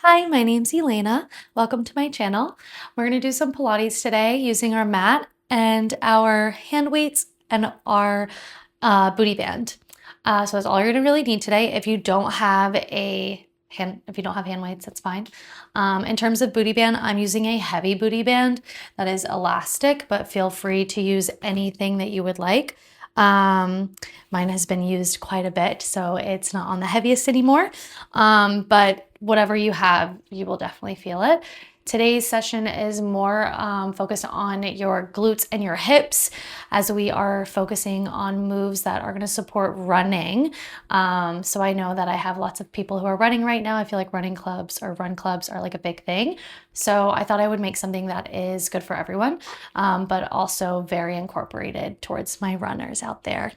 Hi, my name's Elena. Welcome to my channel. We're going to do some Pilates today using our mat and our hand weights and our booty band. So that's all you're going to really need today. If you don't have hand weights, that's fine. In terms of booty band, I'm using a heavy booty band that is elastic, but feel free to use anything that you would like. Mine has been used quite a bit, so it's not on the heaviest anymore. But whatever you have, you will definitely feel it. Today's session is more focused on your glutes and your hips, as we are focusing on moves that are going to support running. So I know that I have lots of people who are running right now. I feel like running clubs or run clubs are like a big thing. So I thought I would make something that is good for everyone, but also very incorporated towards my runners out there.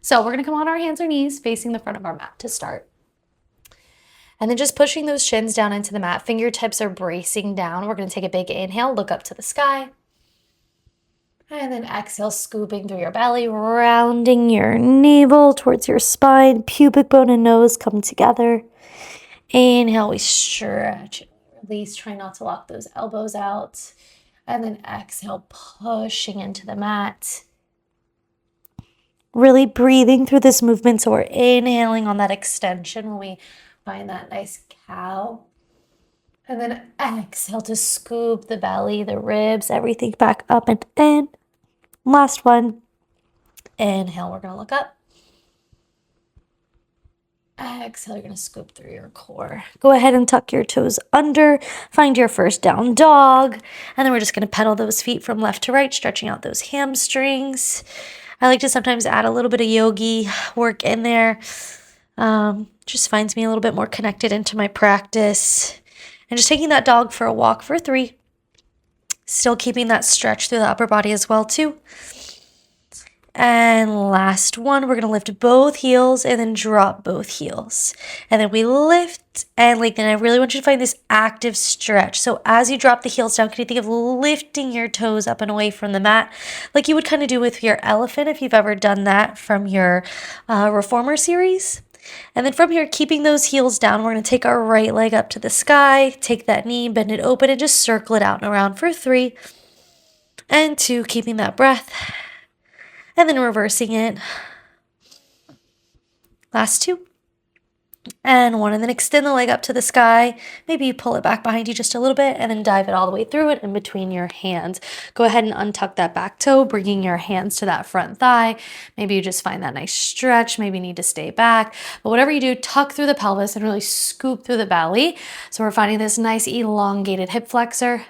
So we're going to come on our hands or knees facing the front of our mat to start. And then just pushing those shins down into the mat. Fingertips are bracing down. We're going to take a big inhale, look up to the sky. And then exhale, scooping through your belly, rounding your navel towards your spine. Pubic bone and nose come together. Inhale, we stretch. Release, try not to lock those elbows out. And then exhale, pushing into the mat. Really breathing through this movement. So we're inhaling on that extension when we find that nice cow. And then exhale to scoop the belly, the ribs, everything back up and in. Last one. Inhale, we're going to look up. Exhale, you're going to scoop through your core. Go ahead and tuck your toes under. Find your first down dog. And then we're just going to pedal those feet from left to right, stretching out those hamstrings. I like to sometimes add a little bit of yogi work in there. Just finds me a little bit more connected into my practice. And just taking that dog for a walk for 3. Still keeping that stretch through the upper body as well too. And last one, we're going to lift both heels and then drop both heels. And then we lift and lengthen. I really want you to find this active stretch. So as you drop the heels down, can you think of lifting your toes up and away from the mat like you would kind of do with your elephant if you've ever done that from your reformer series? And then from here, keeping those heels down, we're going to take our right leg up to the sky, take that knee, bend it open, and just circle it out and around for 3 and 2, keeping that breath, and then reversing it. Last 2 and 1, and then extend the leg up to the sky. Maybe you pull it back behind you just a little bit and then dive it all the way through it in between your hands. Go ahead and untuck that back toe, bringing your hands to that front thigh. Maybe you just find that nice stretch. Maybe you need to stay back. But whatever you do, tuck through the pelvis and really scoop through the belly. So we're finding this nice elongated hip flexor.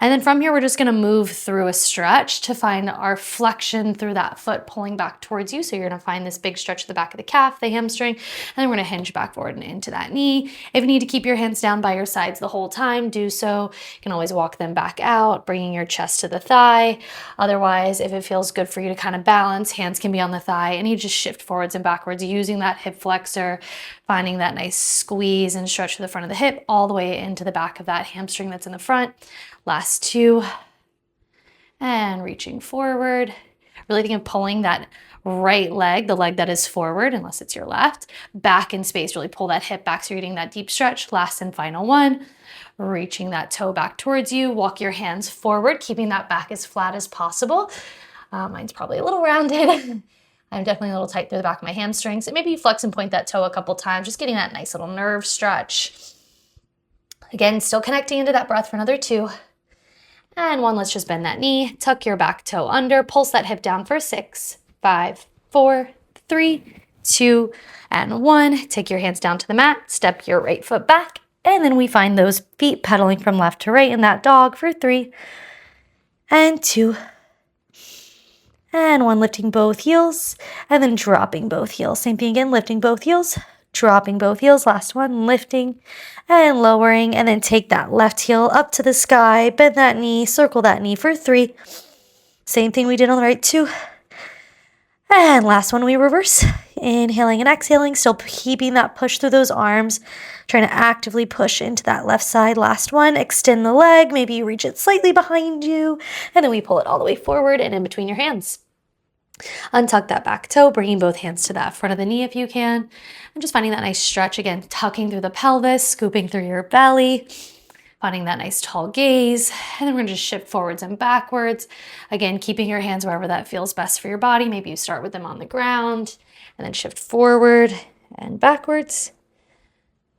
And then from here, we're just going to move through a stretch to find our flexion through that foot pulling back towards you. So you're going to find this big stretch at the back of the calf, the hamstring, and then we're going to hinge back forward and into that knee. If you need to keep your hands down by your sides the whole time, do so. You can always walk them back out, bringing your chest to the thigh. Otherwise, if it feels good for you to kind of balance, hands can be on the thigh, and you just shift forwards and backwards using that hip flexor, finding that nice squeeze and stretch to the front of the hip all the way into the back of that hamstring that's in the front. Last 2, and reaching forward. Really think of pulling that right leg, the leg that is forward, unless it's your left, back in space. Really pull that hip back so you're getting that deep stretch. Last and final 1, reaching that toe back towards you. Walk your hands forward, keeping that back as flat as possible. Mine's probably a little rounded. I'm definitely a little tight through the back of my hamstrings. And maybe you flex and point that toe a couple times, just getting that nice little nerve stretch. Again, still connecting into that breath for another 2. And 1, let's just bend that knee, tuck your back toe under, pulse that hip down for 6, 5, 4, 3, 2, and 1. Take your hands down to the mat, step your right foot back, and then we find those feet pedaling from left to right in that dog for 3, and 2, and 1, lifting both heels, and then dropping both heels. Same thing again, lifting both heels, dropping both heels. Last one, lifting and lowering, and then take that left heel up to the sky, bend that knee, circle that knee for 3. Same thing we did on the right, 2. And last one, we reverse. Inhaling and exhaling, still keeping that push through those arms, trying to actively push into that left side. Last one, extend the leg, maybe you reach it slightly behind you, and then we pull it all the way forward and in between your hands. Untuck that back toe, bringing both hands to that front of the knee if you can. And just finding that nice stretch again, tucking through the pelvis, scooping through your belly, finding that nice tall gaze. And then we're gonna just shift forwards and backwards. Again, keeping your hands wherever that feels best for your body. Maybe you start with them on the ground and then shift forward and backwards.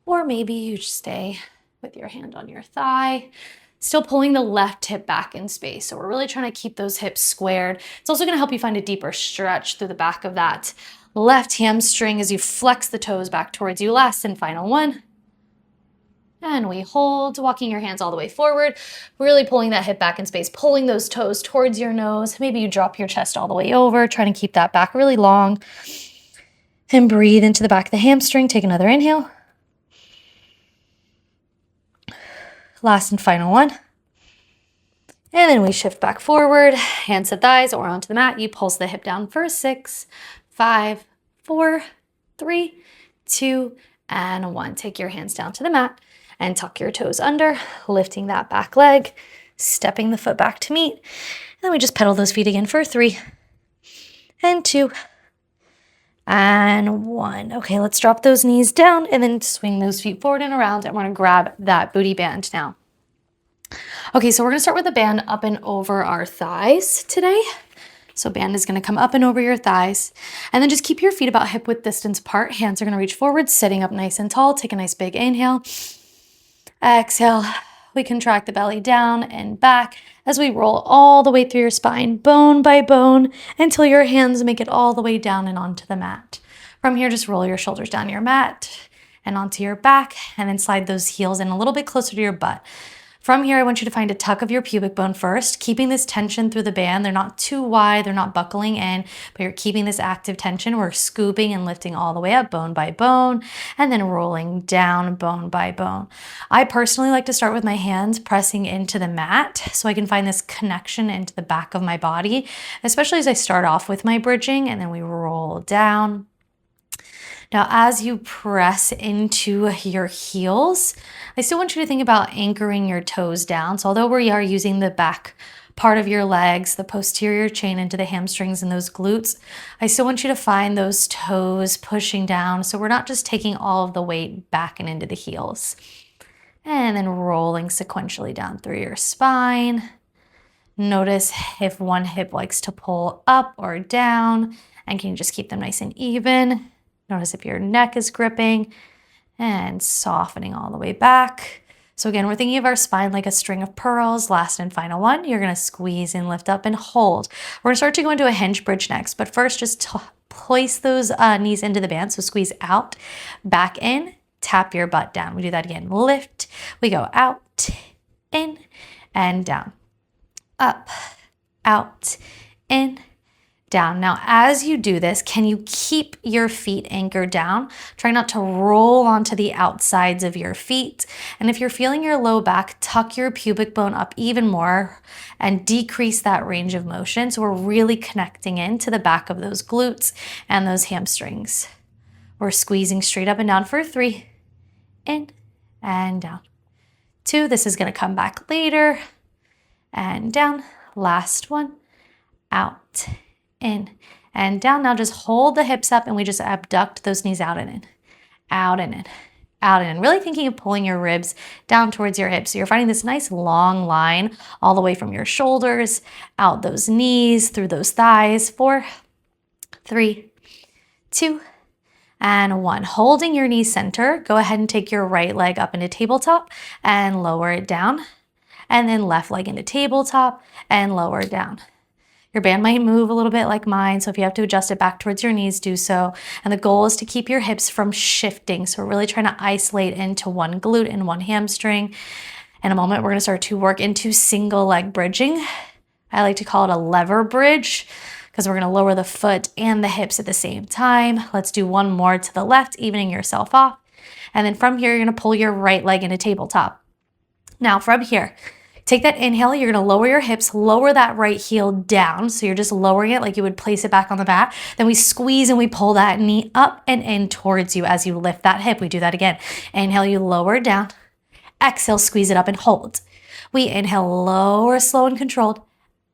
Or maybe you just stay with your hand on your thigh. Still pulling the left hip back in space. So we're really trying to keep those hips squared. It's also gonna help you find a deeper stretch through the back of that left hamstring as you flex the toes back towards you. Last and final one. And we hold, walking your hands all the way forward, really pulling that hip back in space, pulling those toes towards your nose. Maybe you drop your chest all the way over, trying to keep that back really long. And breathe into the back of the hamstring. Take another inhale. Last and final one. And then we shift back forward, hands to thighs or onto the mat. You pulse the hip down for 6, 5, 4, 3, 2, and 1. Take your hands down to the mat and tuck your toes under, lifting that back leg, stepping the foot back to meet. And then we just pedal those feet again for 3 and 2 and 1. Okay, let's drop those knees down and then swing those feet forward and around, and we're gonna grab that booty band now. Okay, so we're gonna start with the band up and over our thighs today. So band is gonna come up and over your thighs, and then just keep your feet about hip width distance apart. Hands are gonna reach forward, sitting up nice and tall. Take a nice big inhale. Exhale, we contract the belly down and back as we roll all the way through your spine, bone by bone, until your hands make it all the way down and onto the mat. From here, just roll your shoulders down your mat and onto your back, and then slide those heels in a little bit closer to your butt. From here, I want you to find a tuck of your pubic bone first, keeping this tension through the band. They're not too wide, they're not buckling in, but you're keeping this active tension. We're scooping and lifting all the way up, bone by bone, and then rolling down bone by bone. I personally like to start with my hands pressing into the mat so I can find this connection into the back of my body, especially as I start off with my bridging, and then we roll down. Now, as you press into your heels, I still want you to think about anchoring your toes down. So although we are using the back part of your legs, the posterior chain into the hamstrings and those glutes, I still want you to find those toes pushing down. So we're not just taking all of the weight back and into the heels. And then rolling sequentially down through your spine. Notice if one hip likes to pull up or down, and can you just keep them nice and even? Notice if your neck is gripping and softening all the way back. So again, we're thinking of our spine like a string of pearls. Last and final one, you're gonna squeeze and lift up and hold. We're gonna start to go into a hinge bridge next, but first just place those knees into the band. So squeeze out, back in, tap your butt down. We do that again, lift, we go out, in, and down. Up, out, in, down. Now, as you do this, can you keep your feet anchored down? Try not to roll onto the outsides of your feet. And if you're feeling your low back, tuck your pubic bone up even more and decrease that range of motion. So we're really connecting into the back of those glutes and those hamstrings. We're squeezing straight up and down for 3, in and down. 2, this is gonna come back later, and down. Last one, out, in, and down. Now just hold the hips up and we just abduct those knees out and in, out and in, out and in. Really thinking of pulling your ribs down towards your hips. So you're finding this nice long line all the way from your shoulders, out those knees, through those thighs. 4, 3, 2, and 1. Holding your knees center, go ahead and take your right leg up into tabletop and lower it down. And then left leg into tabletop and lower it down. Your band might move a little bit like mine, so if you have to adjust it back towards your knees, do so. And the goal is to keep your hips from shifting. So we're really trying to isolate into one glute and one hamstring. In a moment, we're gonna start to work into single leg bridging. I like to call it a lever bridge because we're gonna lower the foot and the hips at the same time. Let's do one more to the left, evening yourself off. And then from here, you're gonna pull your right leg into tabletop. Now from here, take that inhale, you're gonna lower your hips, lower that right heel down. So you're just lowering it like you would place it back on the mat. Then we squeeze and we pull that knee up and in towards you as you lift that hip. We do that again. Inhale, you lower it down. Exhale, squeeze it up and hold. We inhale, lower, slow and controlled.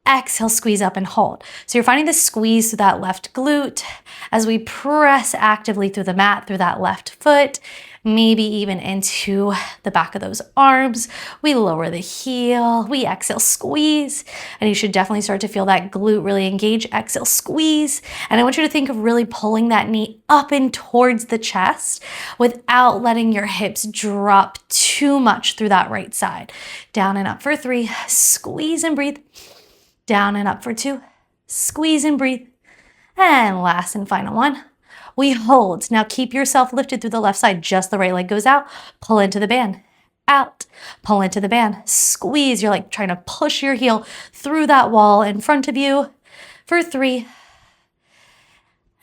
Exhale, squeeze up and hold. So you're finding the squeeze through that left glute as we press actively through the mat, through that left foot, maybe even into the back of those arms. We lower the heel, we exhale, squeeze, and you should definitely start to feel that glute really engage. Exhale, squeeze. And I want you to think of really pulling that knee up and towards the chest without letting your hips drop too much through that right side. Down and up for 3, squeeze and breathe. Down and up for 2, squeeze and breathe. And last and final one, we hold. Now keep yourself lifted through the left side, just the right leg goes out, pull into the band, out, pull into the band, squeeze. You're like trying to push your heel through that wall in front of you for 3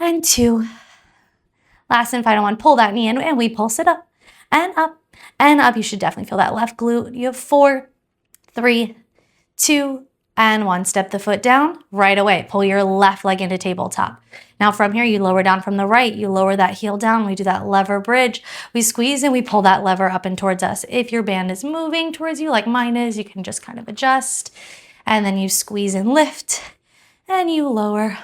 and 2. Last and final one, pull that knee in and we pulse it up and up and up. You should definitely feel that left glute. You have 4, 3, 2, and 1. Step the foot down right away. Pull your left leg into tabletop. Now from here, you lower down from the right. You lower that heel down. We do that lever bridge. We squeeze and we pull that lever up and towards us. If your band is moving towards you like mine is, you can just kind of adjust. And then you squeeze and lift. And you lower,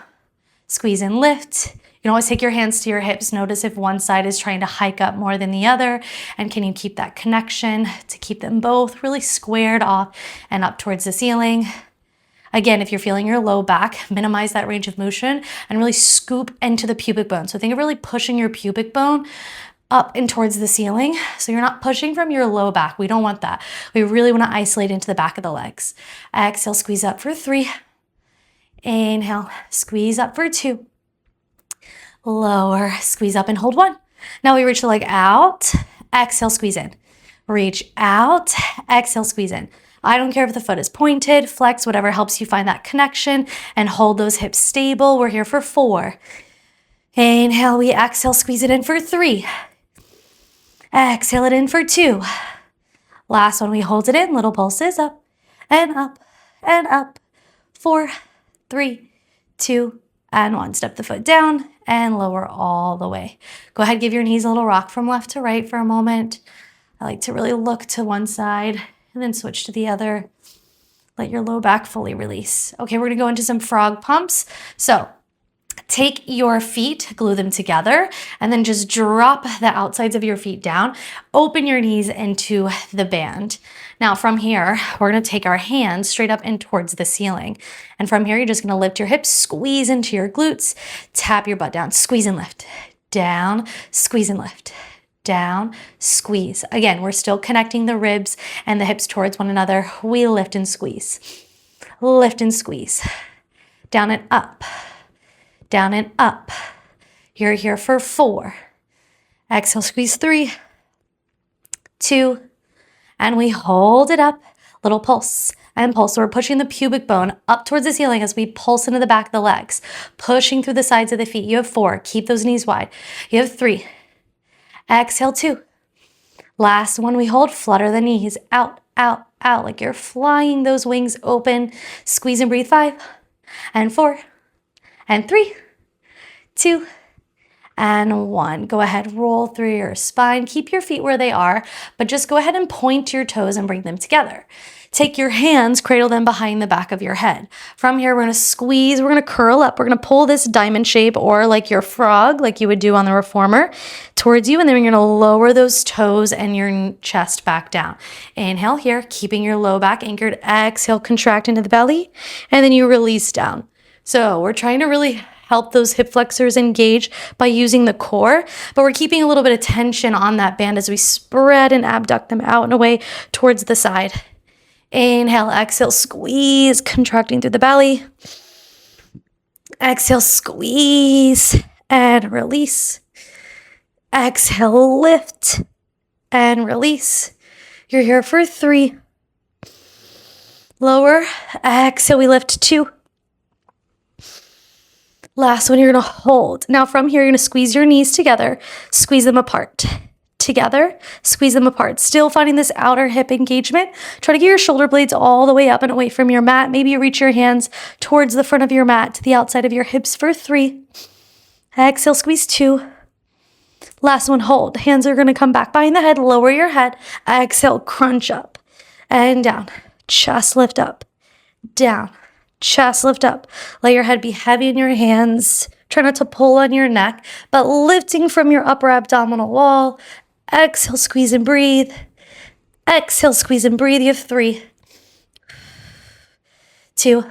squeeze and lift. You can always take your hands to your hips. Notice if one side is trying to hike up more than the other. And can you keep that connection to keep them both really squared off and up towards the ceiling? Again, if you're feeling your low back, minimize that range of motion and really scoop into the pubic bone. So think of really pushing your pubic bone up and towards the ceiling. So you're not pushing from your low back. We don't want that. We really want to isolate into the back of the legs. Exhale, squeeze up for 3. Inhale, squeeze up for 2. Lower, squeeze up and hold 1. Now we reach the leg out. Exhale, squeeze in. Reach out. Exhale, squeeze in. I don't care if the foot is pointed, flex, whatever helps you find that connection and hold those hips stable. We're here for 4. Inhale, we exhale, squeeze it in for 3. Exhale it in for 2. Last one, we hold it in, little pulses up and up and up. 4, 3, 2, and 1. Step the foot down and lower all the way. Go ahead, give your knees a little rock from left to right for a moment. I like to really look to one side and then switch to the other. Let your low back fully release. Okay, we're gonna go into some frog pumps. So take your feet, glue them together, and then just drop the outsides of your feet down. Open your knees into the band. Now from here, we're gonna take our hands straight up and towards the ceiling. And from here, you're just gonna lift your hips, squeeze into your glutes, tap your butt down, squeeze and lift. Down, squeeze and lift. Down, squeeze. Again, we're still connecting the ribs and the hips towards one another. We lift and squeeze. Lift and squeeze. Down and up. Down and up. You're here for 4. Exhale, squeeze 3, 2, and we hold it up. Little pulse and pulse. So we're pushing the pubic bone up towards the ceiling as we pulse into the back of the legs. Pushing through the sides of the feet. You have 4. Keep those knees wide. You have 3. Exhale, 2. Last one, we hold, flutter the knees out, out, out, like you're flying those wings open. Squeeze and breathe. 5 and 4 and 3, 2, and 1. Go ahead, roll through your spine. Keep your feet where they are, but just go ahead and point your toes and bring them together. Take your hands, cradle them behind the back of your head. From here, we're gonna squeeze, we're gonna curl up, we're gonna pull this diamond shape or like your frog, like you would do on the reformer, towards you, and then you're gonna lower those toes and your chest back down. Inhale here, keeping your low back anchored. Exhale, contract into the belly, and then you release down. So we're trying to really help those hip flexors engage by using the core, but we're keeping a little bit of tension on that band as we spread and abduct them out and away towards the side. Inhale, exhale, squeeze, contracting through the belly. Exhale, squeeze and release. Exhale, lift and release. You're here for 3. Lower, exhale, we lift 2. Last one, you're gonna hold. Now from here, you're gonna squeeze your knees together, squeeze them apart. Together, squeeze them apart. Still finding this outer hip engagement. Try to get your shoulder blades all the way up and away from your mat. Maybe you reach your hands towards the front of your mat to the outside of your hips for 3. Exhale, squeeze 2. Last one, hold. Hands are gonna come back behind the head, lower your head. Exhale, crunch up and down. Chest lift up, down. chest lift up. Let your head be heavy in your hands. Try not to pull on your neck, but lifting from your upper abdominal wall. Exhale, squeeze and breathe. Exhale, squeeze and breathe. You have 3, 2.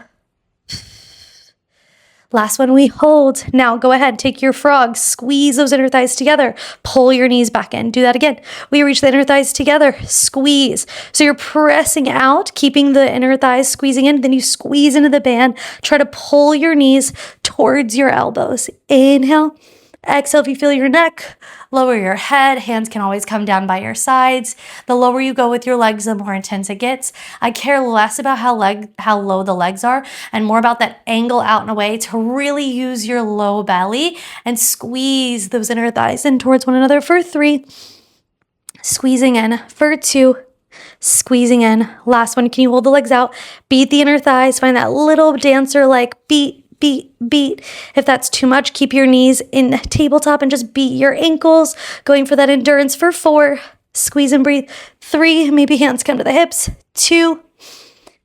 Last one, we hold. Now go ahead, take your frog, squeeze those inner thighs together, pull your knees back in. Do that again. We reach the inner thighs together, squeeze. So you're pressing out, keeping the inner thighs squeezing in, then you squeeze into the band. Try to pull your knees towards your elbows. Inhale. Exhale, if you feel your neck, lower your head. Hands can always come down by your sides. The lower you go with your legs, the more intense it gets. I care less about how low the legs are and more about that angle out and away to really use your low belly and squeeze those inner thighs in towards one another for 3. Squeezing in for 2. Squeezing in. Last one, can you hold the legs out? Beat the inner thighs. Find that little dancer like beat. Beat. If that's too much, keep your knees in tabletop and just beat your ankles. Going for that endurance for 4. Squeeze and breathe. 3, maybe hands come to the hips. 2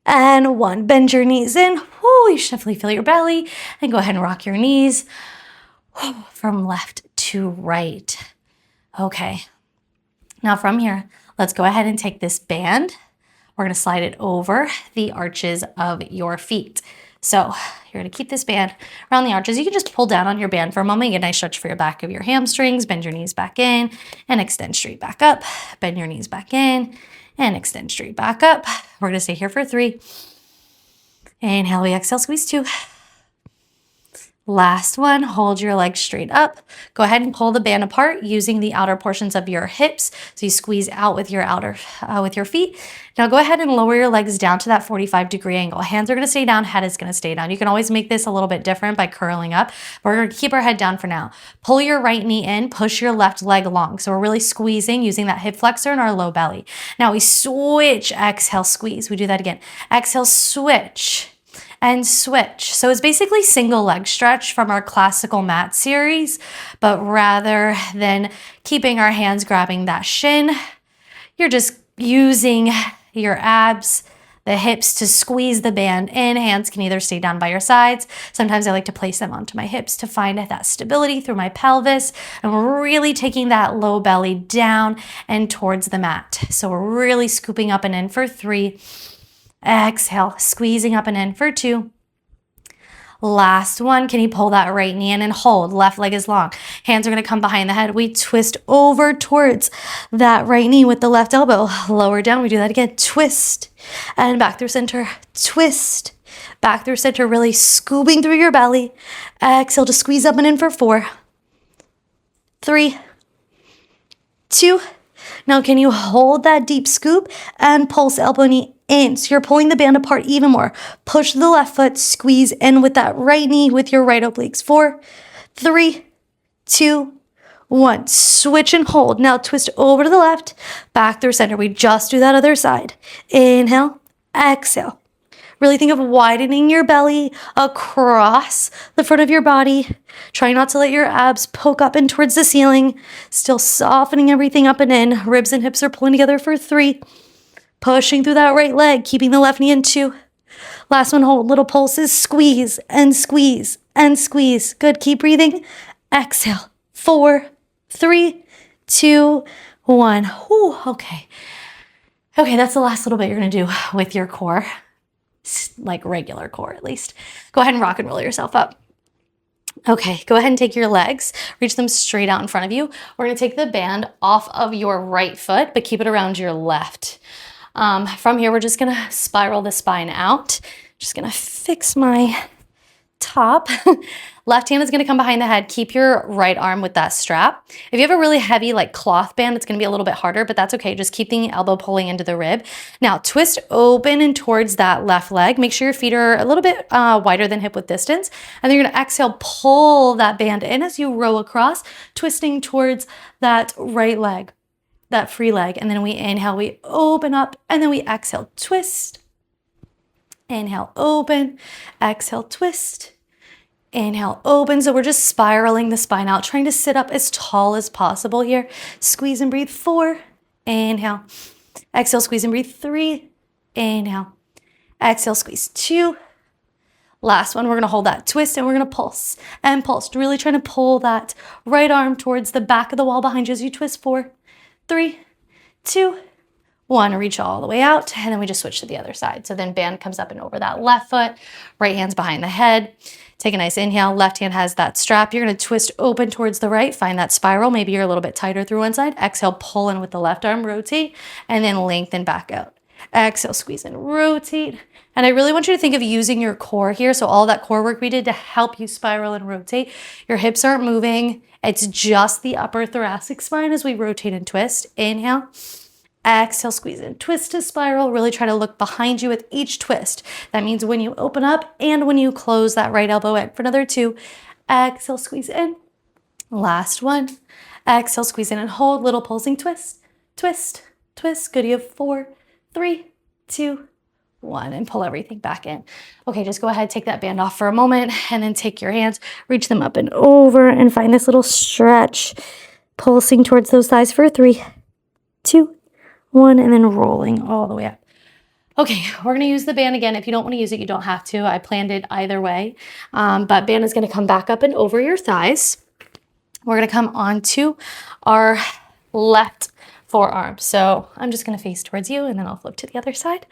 and 1. Bend your knees in. Woo, you should definitely feel your belly. And go ahead and rock your knees from left to right. Okay. Now from here, let's go ahead and take this band. We're going to slide it over the arches of your feet. So you're going to keep this band around the arches. You can just pull down on your band for a moment. Get a nice stretch for your back of your hamstrings. Bend your knees back in and extend straight back up. Bend your knees back in and extend straight back up. We're going to stay here for 3. Inhale, we exhale, squeeze 2. Last one, hold your legs straight up. Go ahead and pull the band apart using the outer portions of your hips. So you squeeze out with your with your feet. Now go ahead and lower your legs down to that 45-degree angle. Hands are going to stay down, head is going to stay down. You can always make this a little bit different by curling up. But we're going to keep our head down for now. Pull your right knee in, push your left leg long. So we're really squeezing using that hip flexor and our low belly. Now we switch, exhale, squeeze. We do that again. Exhale, switch. And switch. So it's basically single leg stretch from our classical mat series, but rather than keeping our hands grabbing that shin, you're just using your abs, the hips to squeeze the band in. Hands can either stay down by your sides. Sometimes I like to place them onto my hips to find that stability through my pelvis. And we're really taking that low belly down and towards the mat. So we're really scooping up and in for 3. Exhale, squeezing up and in for 2. Last one, can you pull that right knee in and hold? Left leg is long. Hands are going to come behind the head. We twist over towards that right knee with the left elbow. Lower down, we do that again. Twist and back through center. Twist, back through center, really scooping through your belly. Exhale to squeeze up and in for 4, 3, 2. Now, can you hold that deep scoop and pulse elbow knee in? So you're pulling the band apart even more. Push the left foot, squeeze in with that right knee with your right obliques. 4, 3, 2, 1. Switch and hold. Now twist over to the left, back through center. We just do that other side. Inhale, exhale. Really think of widening your belly across the front of your body. Try not to let your abs poke up and towards the ceiling. Still softening everything up and in. Ribs and hips are pulling together for 3. Pushing through that right leg, keeping the left knee in 2. Last one, hold. Little pulses. Squeeze and squeeze and squeeze. Good. Keep breathing. Exhale. 4, 3, 2, 1. Whew, okay. Okay, that's the last little bit you're going to do with your core. Like regular core at least. Go ahead and rock and roll yourself up. Okay, go ahead and take your legs, reach them straight out in front of you. We're going to take the band off of your right foot, but keep it around your left. From here, we're just going to spiral the spine out. Just going to fix my top. Left hand is going to come behind the head. Keep your right arm with that strap. If you have a really heavy like cloth band, it's going to be a little bit harder, but that's okay. Just keep the elbow pulling into the rib. Now twist open and towards that left leg. Make sure your feet are a little bit wider than hip width distance. And then you're going to exhale, pull that band in as you row across, twisting towards that right leg, that free leg. And then we inhale, we open up, and then we exhale, twist. Inhale, open, exhale, twist. Inhale, open. So we're just spiraling the spine out, trying to sit up as tall as possible here. Squeeze and breathe. 4. Inhale. Exhale, squeeze and breathe. 3. Inhale. Exhale, squeeze. 2. Last one, we're gonna hold that twist and we're gonna pulse and pulse. Really trying to pull that right arm towards the back of the wall behind you as you twist. 4, 3, 2, 1. Reach all the way out, and then we just switch to the other side. So then band comes up and over that left foot, right hand's behind the head. Take a nice inhale, left hand has that strap. You're gonna twist open towards the right, find that spiral. Maybe you're a little bit tighter through one side. Exhale, pull in with the left arm, rotate, and then lengthen back out. Exhale, squeeze in, rotate. And I really want you to think of using your core here. So all that core work we did to help you spiral and rotate. Your hips aren't moving. It's just the upper thoracic spine as we rotate and twist. Inhale, exhale, squeeze in, twist to spiral. Really try to look behind you with each twist. That means when you open up and when you close that right elbow in. For another 2, exhale, squeeze in. Last one. Exhale, squeeze in and hold. Little pulsing twist, twist, twist. Good. You have 4, 3, 2, 1, and pull everything back in. Okay, just go ahead, take that band off for a moment, and then take your hands, reach them up and over, and find this little stretch, pulsing towards those thighs for 3, 2, 1, and then rolling all the way up. Okay, we're gonna use the band again. If you don't wanna use it, you don't have to. I planned it either way, but band is gonna come back up and over your thighs. We're gonna come onto our left forearm. So I'm just gonna face towards you, and then I'll flip to the other side.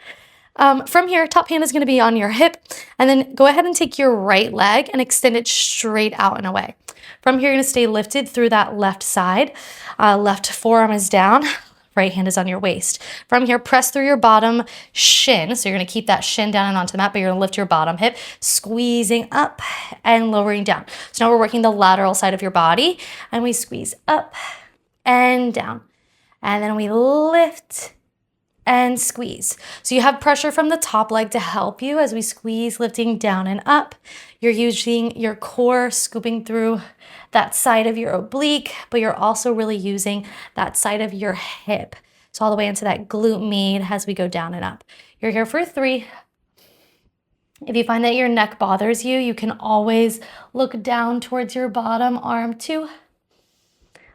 From here, top hand is gonna be on your hip, and then go ahead and take your right leg and extend it straight out and away. From here, you're gonna stay lifted through that left side. Left forearm is down, right hand is on your waist. From here, press through your bottom shin. So you're gonna keep that shin down and onto the mat, but you're gonna lift your bottom hip, squeezing up and lowering down. So now we're working the lateral side of your body, and we squeeze up and down. And then we lift and squeeze. So you have pressure from the top leg to help you as we squeeze, lifting down and up. You're using your core, scooping through that side of your oblique, but you're also really using that side of your hip. So all the way into that glute med as we go down and up. You're here for 3. If you find that your neck bothers you, you can always look down towards your bottom arm. 2.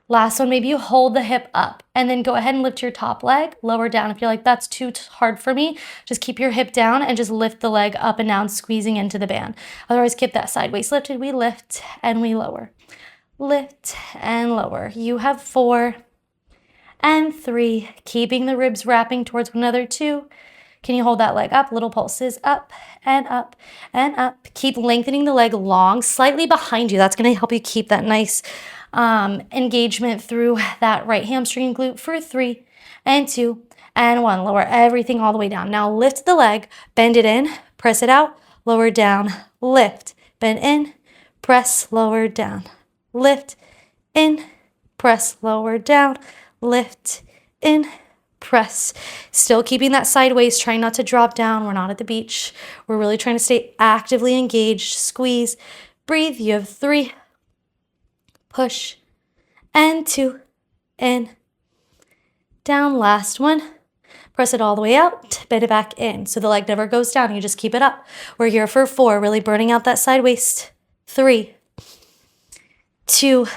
Last one, maybe you hold the hip up and then go ahead and lift your top leg, lower down. If you're like, that's too hard for me, just keep your hip down and just lift the leg up and down, squeezing into the band. Otherwise, keep that side waist lifted. We lift and we lower. Lift and lower. You have 4 and 3, keeping the ribs wrapping towards one another. 2. Can you hold that leg up? Little pulses up and up and up. Keep lengthening the leg long, slightly behind you. That's going to help you keep that nice engagement through that right hamstring and glute for 3 and 2 and 1. Lower everything all the way down. Now lift the leg, bend it in, press it out, lower down, lift, bend in, press, lower down, lift, in, press, lower down, lift, in, press. Still keeping that side waist, trying not to drop down. We're not at the beach. We're really trying to stay actively engaged. Squeeze, breathe. You have 3, push, and 2, in, down. Last one. Press it all the way out, bend it back in. So the leg never goes down, you just keep it up. We're here for 4, really burning out that side waist. 3, 2,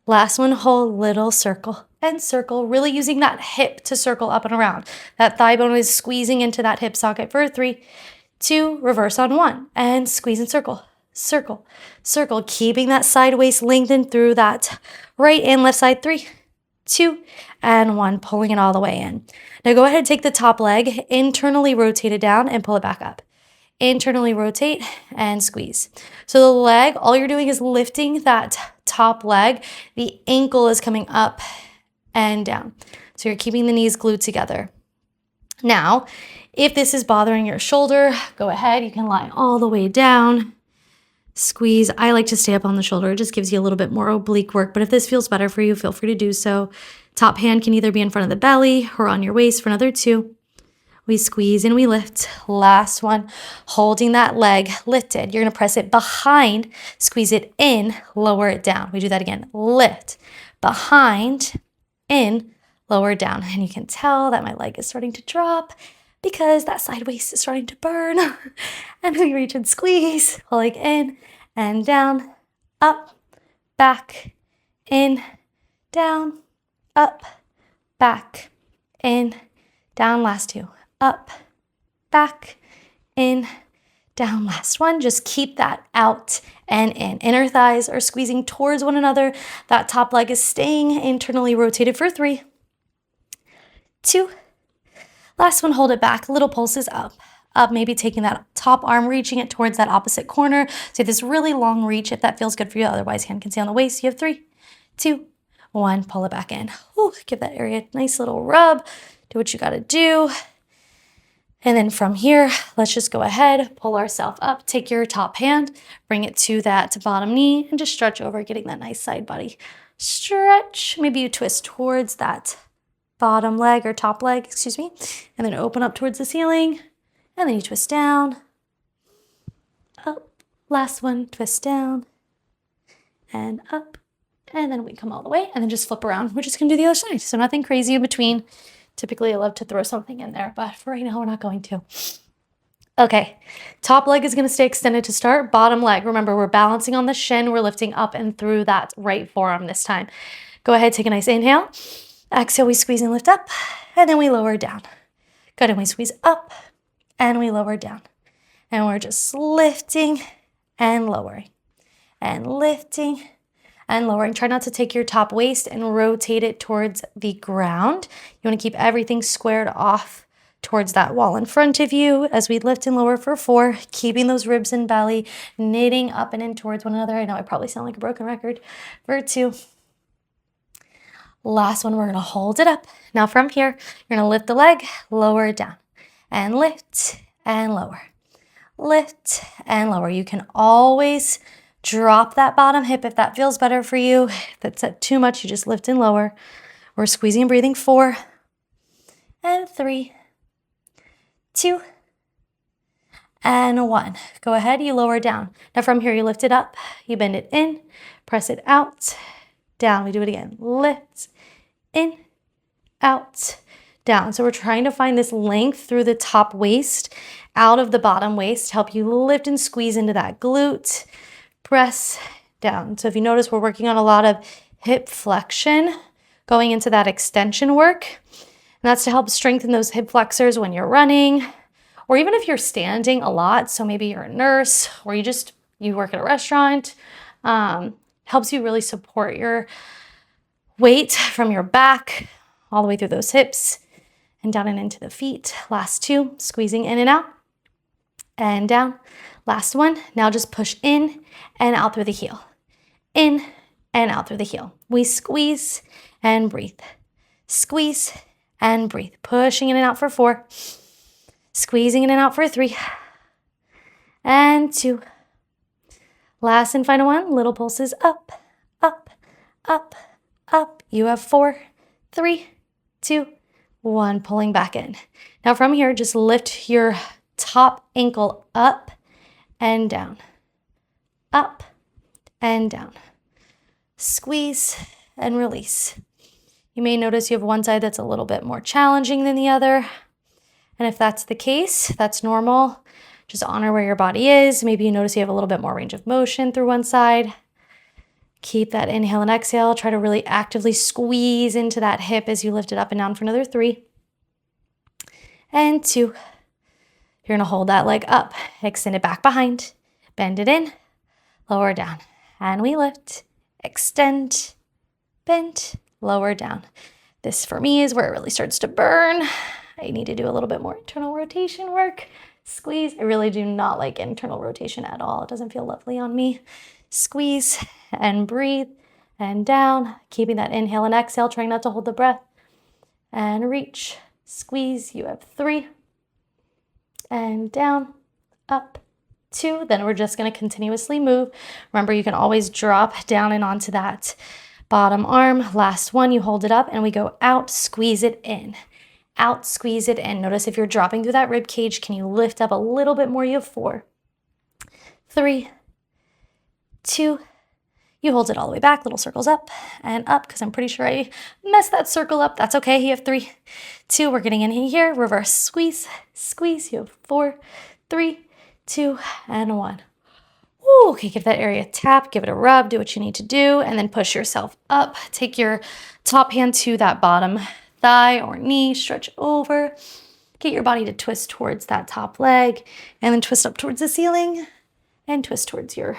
last one, hold, little circle and circle, really using that hip to circle up and around. That thigh bone is squeezing into that hip socket for 3, 2, reverse on 1, and squeeze and circle. Circle, circle, keeping that side waist lengthened through that right and left side. 3, 2, and 1, pulling it all the way in. Now go ahead and take the top leg, internally rotate it down and pull it back up. Internally rotate and squeeze. So the leg, all you're doing is lifting that top leg. The ankle is coming up and down. So you're keeping the knees glued together. Now, if this is bothering your shoulder, go ahead, you can lie all the way down. Squeeze. I like to stay up on the shoulder. It just gives you a little bit more oblique work, but if this feels better for you, feel free to do so. Top hand can either be in front of the belly or on your waist. For another 2, we squeeze and we lift. Last one, holding that leg lifted. You're going to press it behind, squeeze it in, lower it down. We do that again. Lift, behind, in, lower down. And you can tell that my leg is starting to drop because that side waist is starting to burn. And we reach and squeeze, pulling in and down, up, back, in, down, up, back, in, down. Last 2, up, back, in, down. Last one. Just keep that out and in. Inner thighs are squeezing towards one another. That top leg is staying internally rotated for 3, 2. Last one, hold it back. Little pulses up. Up, maybe taking that top arm, reaching it towards that opposite corner. So this really long reach if that feels good for you. Otherwise, hand can stay on the waist. You have 3, 2, 1. Pull it back in. Ooh, give that area a nice little rub. Do what you got to do. And then from here, let's just go ahead, pull ourselves up. Take your top hand, bring it to that bottom knee, and just stretch over, getting that nice side body stretch. Maybe you twist towards that bottom leg or top leg, excuse me, and then open up towards the ceiling. And then you twist down, up, last one, twist down, and up, and then we come all the way, and then just flip around. We're just gonna do the other side, so nothing crazy in between. Typically, I love to throw something in there, but for right now, we're not going to. Okay, top leg is gonna stay extended to start. Bottom leg, remember, we're balancing on the shin. We're lifting up and through that right forearm this time. Go ahead, take a nice inhale. Exhale, we squeeze and lift up, and then we lower down. Good, and we squeeze up, and we lower down. And we're just lifting and lowering, and lifting and lowering. Try not to take your top waist and rotate it towards the ground. You want to keep everything squared off towards that wall in front of you as we lift and lower for 4, keeping those ribs and belly knitting up and in towards one another. I know I probably sound like a broken record. For 2. Last one, we're going to hold it up. Now from here, you're going to lift the leg, lower it down, and lift and lower. Lift and lower. You can always drop that bottom hip if that feels better for you. If that's too much, you just lift and lower. We're squeezing and breathing. 4 and 3, 2 and 1. Go ahead, you lower down. Now from here, you lift it up, you bend it in, press it out, down. We do it again. Lift, in, out, down. So we're trying to find this length through the top waist, out of the bottom waist, to help you lift and squeeze into that glute. Press down. So if you notice, we're working on a lot of hip flexion, going into that extension work. And that's to help strengthen those hip flexors when you're running, or even if you're standing a lot. So maybe you're a nurse, or you work at a restaurant. Helps you really support your weight from your back all the way through those hips and down and into the feet. Last 2, squeezing in and out and down. Last one, now just push in and out through the heel. In and out through the heel. We squeeze and breathe. Squeeze and breathe. Pushing in and out for 4. Squeezing in and out for 3. And 2. Last and final one, little pulses up, up, up, up. You have 4, 3, 2, 1, pulling back in. Now from here, just lift your top ankle up and down, up and down. Squeeze and release. You may notice you have one side that's a little bit more challenging than the other. And if that's the case, that's normal. Just honor where your body is. Maybe you notice you have a little bit more range of motion through one side. Keep that inhale and exhale. Try to really actively squeeze into that hip as you lift it up and down for another 3 and 2. You're going to hold that leg up, extend it back behind, bend it in, lower down, and we lift, extend, bend, lower down. This for me is where it really starts to burn. I need to do a little bit more internal rotation work. Squeeze. I really do not like internal rotation at all. It doesn't feel lovely on me. Squeeze and breathe and down, keeping that inhale and exhale, trying not to hold the breath. And reach, squeeze. You have 3 and down, up, 2. Then we're just going to continuously move. Remember, you can always drop down and onto that bottom arm. Last one, you hold it up and we go out, squeeze it in. Out, squeeze it in. Notice if you're dropping through that rib cage, can you lift up a little bit more? You have 4, 3, 2. You hold it all the way back, little circles up and up, because I'm pretty sure I messed that circle up. That's okay. You have 3, 2. We're getting in here. Reverse squeeze, squeeze. You have 4, 3, 2, and 1. Ooh, okay, give that area a tap, give it a rub, do what you need to do, and then push yourself up. Take your top hand to that bottom thigh or knee, stretch over, Get your body to twist towards that top leg and then twist up towards the ceiling and twist towards your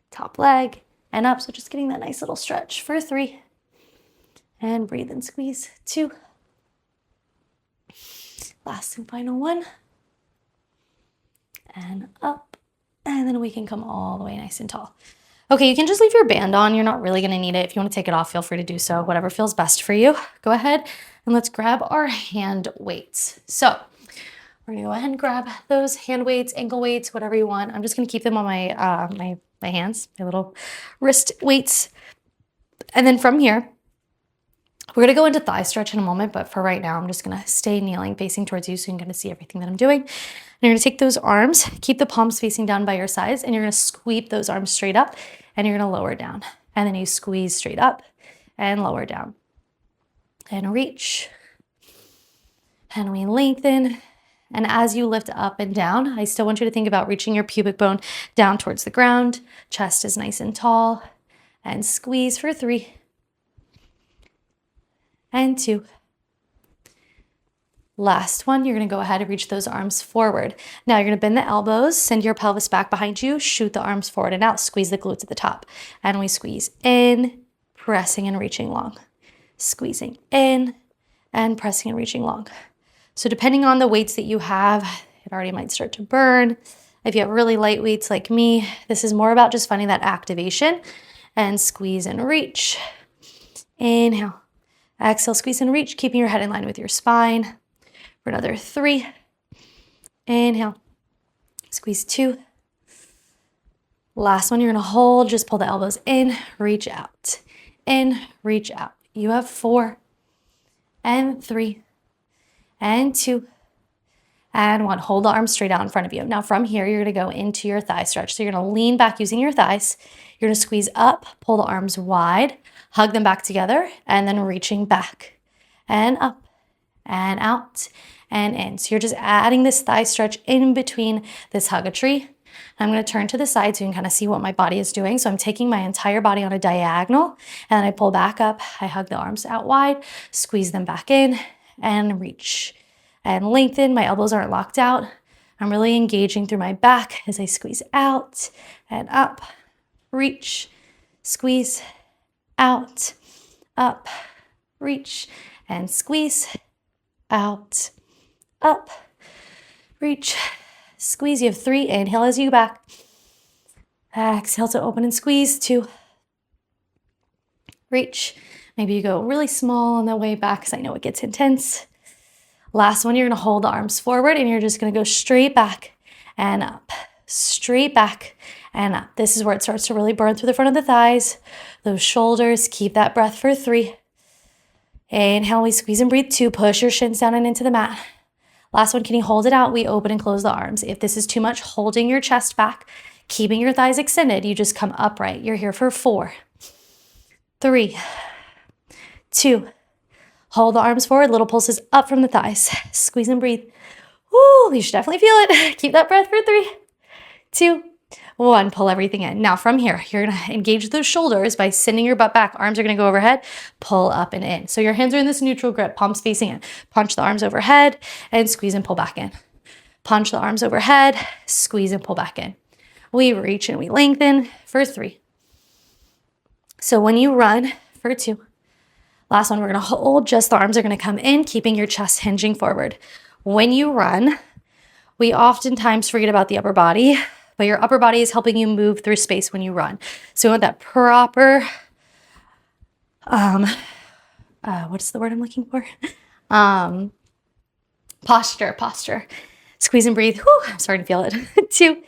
top leg and up. So just getting that nice little stretch for 3 and breathe and squeeze 2. Last and final 1 and up. And then we can come all the way nice and tall. Okay, you can just leave your band on. You're not really going to need it. If you want to take it off, feel free to do so. Whatever feels best for you. Go ahead and let's grab our hand weights. So we're going to go ahead and grab those hand weights, ankle weights, whatever you want. I'm just going to keep them on my hands, my little wrist weights. And then from here, we're going to go into thigh stretch in a moment, but for right now, I'm just going to stay kneeling, facing towards you so you can kind of see everything that I'm doing. And you're going to take those arms, keep the palms facing down by your sides, and you're going to sweep those arms straight up, and you're going to lower down. And then you squeeze straight up and lower down. And reach. And we lengthen. And as you lift up and down, I still want you to think about reaching your pubic bone down towards the ground. Chest is nice and tall. And squeeze for 3. And 2. Last one, you're going to go ahead and reach those arms forward. Now you're going to bend the elbows, send your pelvis back behind you, shoot the arms forward and out, squeeze the glutes at the top. And we squeeze in, pressing and reaching long. Squeezing in and pressing and reaching long. So depending on the weights that you have, it already might start to burn. If you have really light weights like me, this is more about just finding that activation. And squeeze and reach. Inhale. Exhale, squeeze and reach, keeping your head in line with your spine. For another 3. Inhale. Squeeze 2. Last one, you're going to hold. Just pull the elbows in, reach out. In, reach out. You have 4 and 3 and 2 and 1. Hold the arms straight out in front of you. Now from here, you're going to go into your thigh stretch. So you're going to lean back using your thighs. You're going to squeeze up, pull the arms wide, hug them back together, and then reaching back and up and out and in. So you're just adding this thigh stretch in between this hug-a-tree. I'm going to turn to the side so you can kind of see what my body is doing. So I'm taking my entire body on a diagonal and then I pull back up. I hug the arms out wide, squeeze them back in and reach and lengthen. My elbows aren't locked out. I'm really engaging through my back as I squeeze out and up, reach, squeeze, out, up, reach, and squeeze, out, up, reach, squeeze. You have 3. Inhale as you go back. Exhale to open and squeeze. 2. Reach. Maybe you go really small on the way back because I know it gets intense. Last one, you're going to hold the arms forward and you're just going to go straight back and up, straight back and up. This is where it starts to really burn through the front of the thighs, those shoulders. Keep that breath for 3. Inhale, we squeeze and breathe. 2. Push your shins down and into the mat. Last one, can you hold it out? We open and close the arms. If this is too much, holding your chest back, keeping your thighs extended, you just come upright. You're here for 4, 3, 2. Hold the arms forward, little pulses up from the thighs. Squeeze and breathe. Woo, you should definitely feel it. Keep that breath for 3, 2, 1. Pull everything in. Now from here, you're going to engage those shoulders by sending your butt back. Arms are going to go overhead, pull up and in. So your hands are in this neutral grip, palms facing in. Punch the arms overhead and squeeze and pull back in. Punch the arms overhead, squeeze and pull back in. We reach and we lengthen for 3. So when you run for 2, last one, we're going to hold. Just the arms are going to come in, keeping your chest hinging forward. When you run, we oftentimes forget about the upper body, but your upper body is helping you move through space when you run. So we want that proper, what's the word I'm looking for? Posture. Squeeze and breathe. Whew, I'm starting to feel it. 2.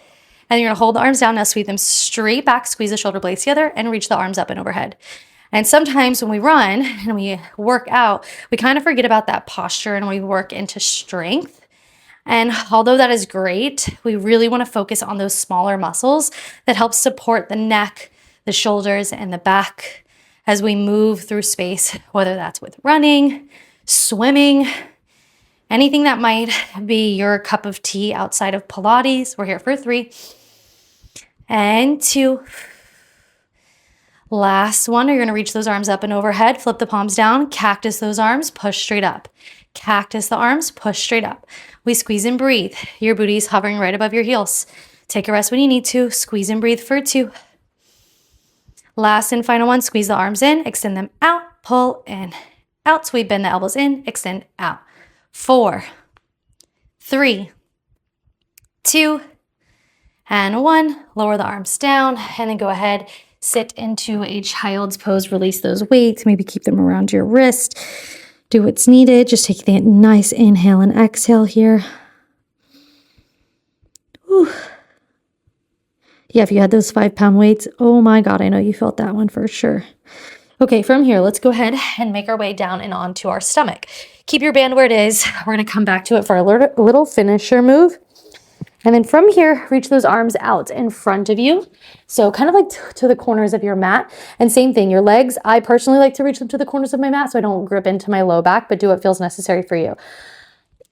And you're going to hold the arms down. Now sweep them straight back, squeeze the shoulder blades together, and reach the arms up and overhead. And sometimes when we run and we work out, we kind of forget about that posture and we work into strength. And although that is great, we really want to focus on those smaller muscles that help support the neck, the shoulders, and the back as we move through space, whether that's with running, swimming, anything that might be your cup of tea outside of Pilates. We're here for 3 and 2. Last one, you're gonna reach those arms up and overhead, flip the palms down, cactus those arms, push straight up. Cactus the arms, push straight up. We squeeze and breathe. Your booty's hovering right above your heels. Take a rest when you need to. Squeeze and breathe for 2. Last and final one, squeeze the arms in, extend them out, pull in, out. Sweep, bend the elbows in, extend out. 4, 3, 2, and 1. Lower the arms down, and then go ahead, sit into a child's pose. Release those weights, maybe keep them around your wrist. Do what's needed. Just take that nice inhale and exhale here. Whew. Yeah, if you had those 5-pound weights, oh my God, I know you felt that one for sure. Okay, from here, let's go ahead and make our way down and onto our stomach. Keep your band where it is. We're gonna come back to it for a little finisher move. And then from here, reach those arms out in front of you. So kind of like to the corners of your mat. And same thing, your legs, I personally like to reach them to the corners of my mat so I don't grip into my low back, but do what feels necessary for you.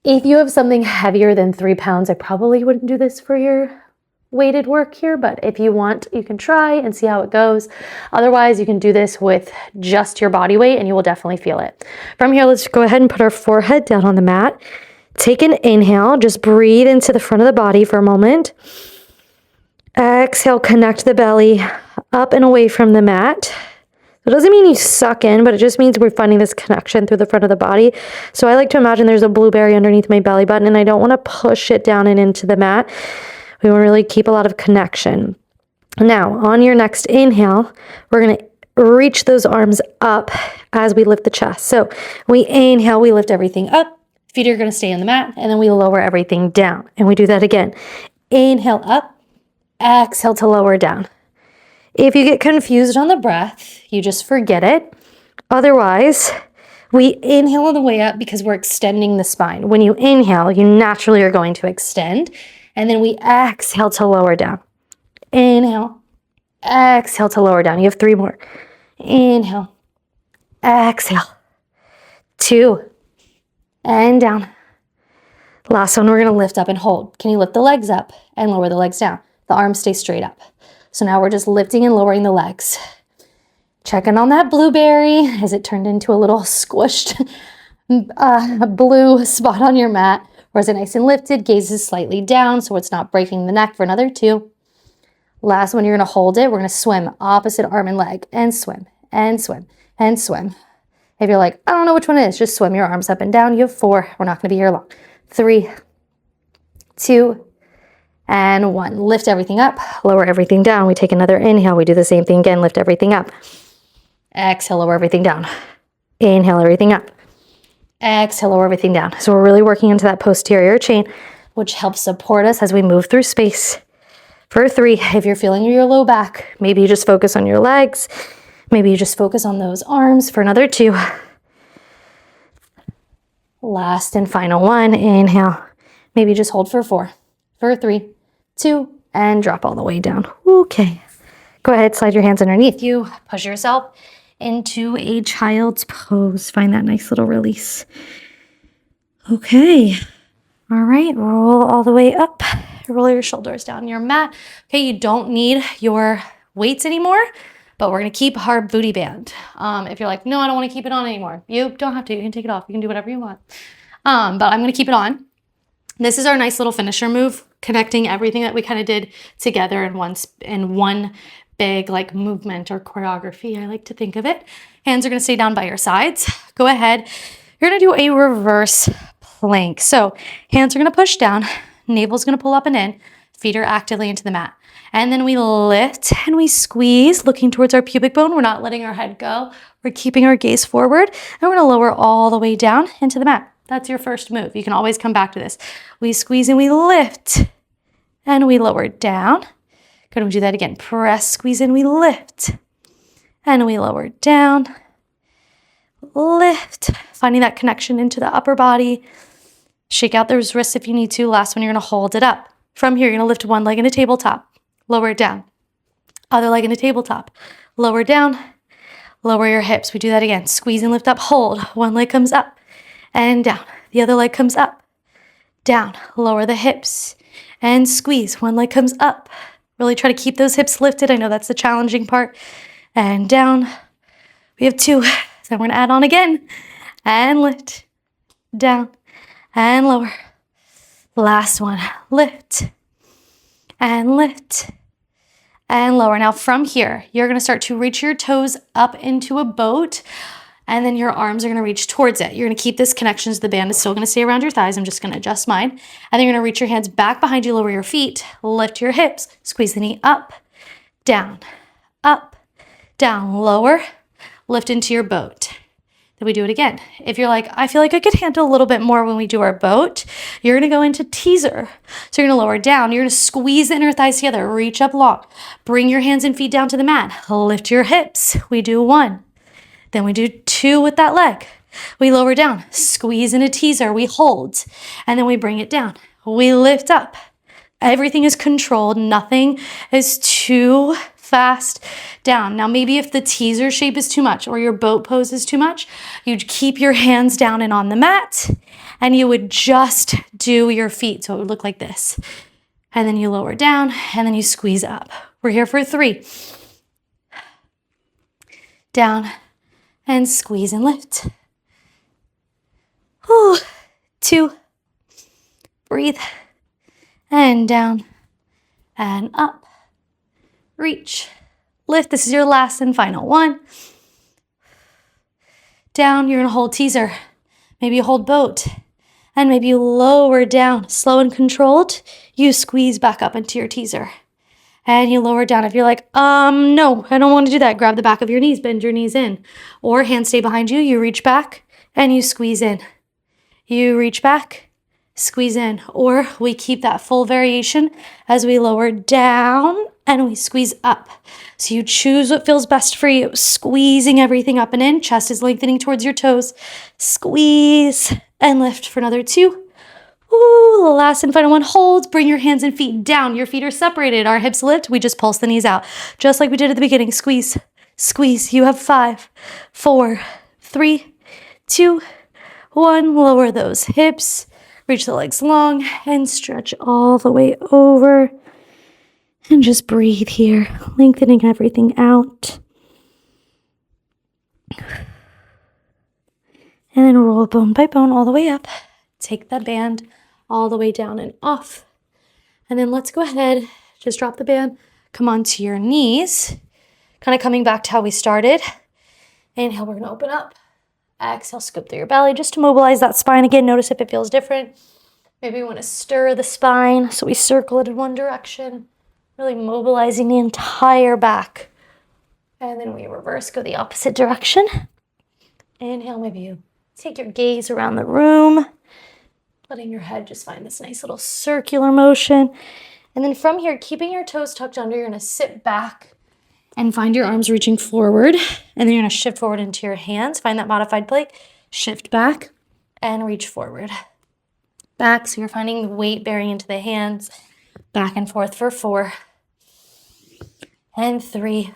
If you have something heavier than 3 pounds, I probably wouldn't do this for your weighted work here, but if you want, you can try and see how it goes. Otherwise, you can do this with just your body weight and you will definitely feel it. From here, let's go ahead and put our forehead down on the mat. Take an inhale, just breathe into the front of the body for a moment. Exhale, connect the belly up and away from the mat. It doesn't mean you suck in, but it just means we're finding this connection through the front of the body. So I like to imagine there's a blueberry underneath my belly button and I don't want to push it down and into the mat. We want to really keep a lot of connection. Now, on your next inhale, we're going to reach those arms up as we lift the chest. So we inhale, we lift everything up. Feet are going to stay on the mat, and then we lower everything down. And we do that again. Inhale up, exhale to lower down. If you get confused on the breath, you just forget it. Otherwise, we inhale on the way up because we're extending the spine. When you inhale, you naturally are going to extend, and then we exhale to lower down. Inhale, exhale to lower down. You have 3 more. Inhale, exhale, 2, and down. Last one, we're going to lift up and hold. Can you lift the legs up and lower the legs down? The arms stay straight up. So now we're just lifting and lowering the legs. Checking on that blueberry as it turned into a little squished blue spot on your mat. Or is it nice and lifted? Gaze is slightly down so it's not breaking the neck for another 2. Last one, you're going to hold it. We're going to swim opposite arm and leg and swim and swim and swim. If you're like, I don't know which one it is, just swim your arms up and down. You have 4. We're not going to be here long. 3, 2, and 1. Lift everything up, lower everything down. We take another inhale. We do the same thing again. Lift everything up. Exhale, lower everything down. Inhale, everything up. Exhale, lower everything down. So we're really working into that posterior chain, which helps support us as we move through space. For 3, if you're feeling your low back, maybe you just focus on your legs. Maybe you just focus on those arms for another 2. Last and final one, inhale. Maybe just hold for 4. For 3, 2, and drop all the way down. Okay. Go ahead, slide your hands underneath you. Push yourself into a child's pose. Find that nice little release. Okay. All right, roll all the way up. Roll your shoulders down your mat. Okay, you don't need your weights anymore. But we're going to keep our booty band. If you're like, no, I don't want to keep it on anymore. You don't have to. You can take it off. You can do whatever you want. But I'm going to keep it on. This is our nice little finisher move, connecting everything that we kind of did together in one big like movement or choreography, I like to think of it. Hands are going to stay down by your sides. Go ahead. You're going to do a reverse plank. So hands are going to push down. Navel's going to pull up and in. Feet are actively into the mat. And then we lift and we squeeze, looking towards our pubic bone. We're not letting our head go. We're keeping our gaze forward. And we're going to lower all the way down into the mat. That's your first move. You can always come back to this. We squeeze and we lift. And we lower down. Going to do that again. Press, squeeze, and we lift. And we lower down. Lift. Finding that connection into the upper body. Shake out those wrists if you need to. Last one, you're going to hold it up. From here, you're going to lift one leg in a tabletop. Lower it down. Other leg in a tabletop. Lower down. Lower your hips. We do that again. Squeeze and lift up. Hold. One leg comes up and down. The other leg comes up, down. Lower the hips and squeeze. One leg comes up. Really try to keep those hips lifted. I know that's the challenging part. and down. We have 2. So we're gonna add on again. And lift, down, and lower. Last one, lift, and lift, and lower. Now from here, you're gonna start to reach your toes up into a boat, and then your arms are gonna reach towards it. You're gonna keep this connection to the band. It's still gonna stay around your thighs. I'm just gonna adjust mine. And then you're gonna reach your hands back behind you, lower your feet, lift your hips, squeeze the knee up, down, lower, lift into your boat. Then we do it again. If you're like, I feel like I could handle a little bit more when we do our boat, you're gonna go into teaser. So you're gonna lower down, you're gonna squeeze the inner thighs together, reach up long, bring your hands and feet down to the mat, lift your hips. We do 1, then we do 2 with that leg. We lower down, squeeze into teaser, we hold, and then we bring it down. We lift up. Everything is controlled, nothing is too fast. Down. Now maybe if the teaser shape is too much or your boat pose is too much, you'd keep your hands down and on the mat and you would just do your feet. So it would look like this. And then you lower down and then you squeeze up. We're here for 3. Down and squeeze and lift. 2. Breathe. And down and up. Reach. Lift. This is your last and final 1. Down, you're gonna hold teaser. Maybe you hold boat. And maybe you lower down. Slow and controlled. You squeeze back up into your teaser. And you lower down. If you're like, no, I don't want to do that. Grab the back of your knees, bend your knees in. Or hands stay behind you. You reach back and you squeeze in. You reach back, squeeze in. Or we keep that full variation as we lower down and we squeeze up. So you choose what feels best for you. Squeezing everything up and in. Chest is lengthening towards your toes. Squeeze and lift for another 2. Last and final 1. Hold. Bring your hands and feet down. Your feet are separated. Our hips lift. We just pulse the knees out. Just like we did at the beginning. Squeeze. Squeeze. You have 5, 4, 3, 2, 1. Lower those hips. Reach the legs long and stretch all the way over. And just breathe here, lengthening everything out. And then roll bone by bone all the way up. Take that band all the way down and off. And then let's go ahead, just drop the band, come onto your knees, kind of coming back to how we started. Inhale, we're gonna open up. Exhale, scoop through your belly just to mobilize that spine again. Notice if it feels different. Maybe we want to stir the spine, so we circle it in one direction, really mobilizing the entire back. And then we reverse, go the opposite direction. Inhale, maybe you take your gaze around the room, letting your head just find this nice little circular motion. And then from here, keeping your toes tucked under, you're gonna sit back and find your arms reaching forward. And then you're gonna shift forward into your hands. Find that modified plank, shift back and reach forward. Back, so you're finding the weight bearing into the hands. Back and forth for 4. And 3.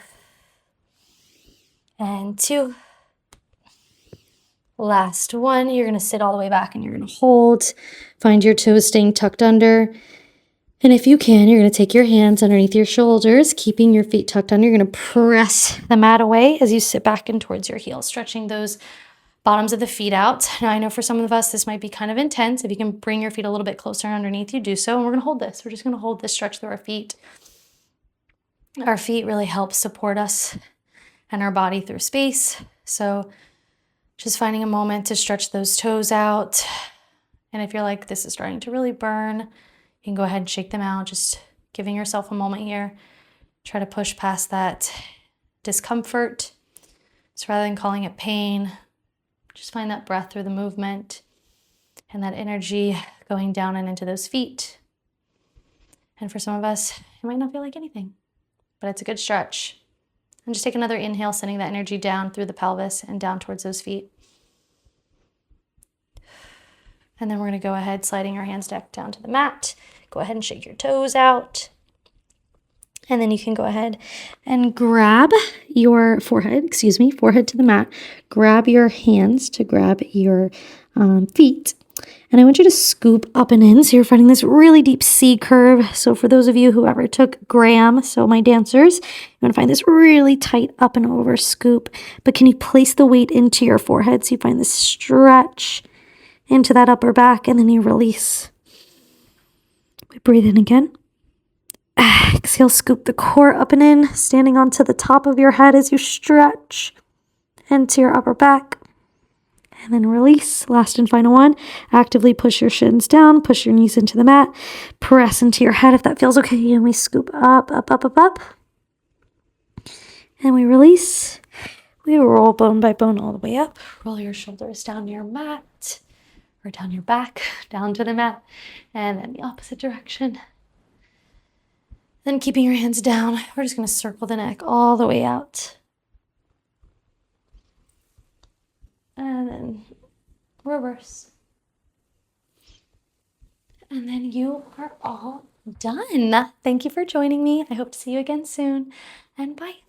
And 2. Last 1. You're gonna sit all the way back and you're gonna hold. Find your toes staying tucked under. And if you can, you're gonna take your hands underneath your shoulders, keeping your feet tucked under. You're gonna press the mat away as you sit back and towards your heels, stretching those bottoms of the feet out. Now, I know for some of us, this might be kind of intense. If you can bring your feet a little bit closer underneath you, do so. And we're gonna hold this. We're just gonna hold this stretch through our feet. Our feet really help support us and our body through space. So just finding a moment to stretch those toes out. And if you're like, this is starting to really burn, you can go ahead and shake them out. Just giving yourself a moment here. Try to push past that discomfort. So rather than calling it pain, just find that breath through the movement and that energy going down and into those feet. And for some of us, it might not feel like anything, but it's a good stretch. And just take another inhale, sending that energy down through the pelvis and down towards those feet. And then we're going to go ahead, sliding your hands back down to the mat. Go ahead and shake your toes out. And then you can go ahead and grab your forehead to the mat. Grab your hands to grab your feet. And And I want you to scoop up and in. So you're finding this really deep C curve. So for those of you who ever took Graham, so my dancers, you want to find this really tight up and over scoop. But can you place the weight into your forehead so you find this stretch into that upper back, and then you release. We breathe in again. Exhale, scoop the core up and in, standing onto the top of your head as you stretch into your upper back. And then release. Last and final one. Actively push your shins down, push your knees into the mat, press into your head if that feels okay. And we scoop up, up, up, up, up. And we release. We roll bone by bone all the way up. Roll your shoulders down your mat or down your back, down to the mat, and then the opposite direction. Then keeping your hands down, we're just going to circle the neck all the way out. And then reverse. And then you are all done. Thank you for joining me. I hope to see you again soon, and bye.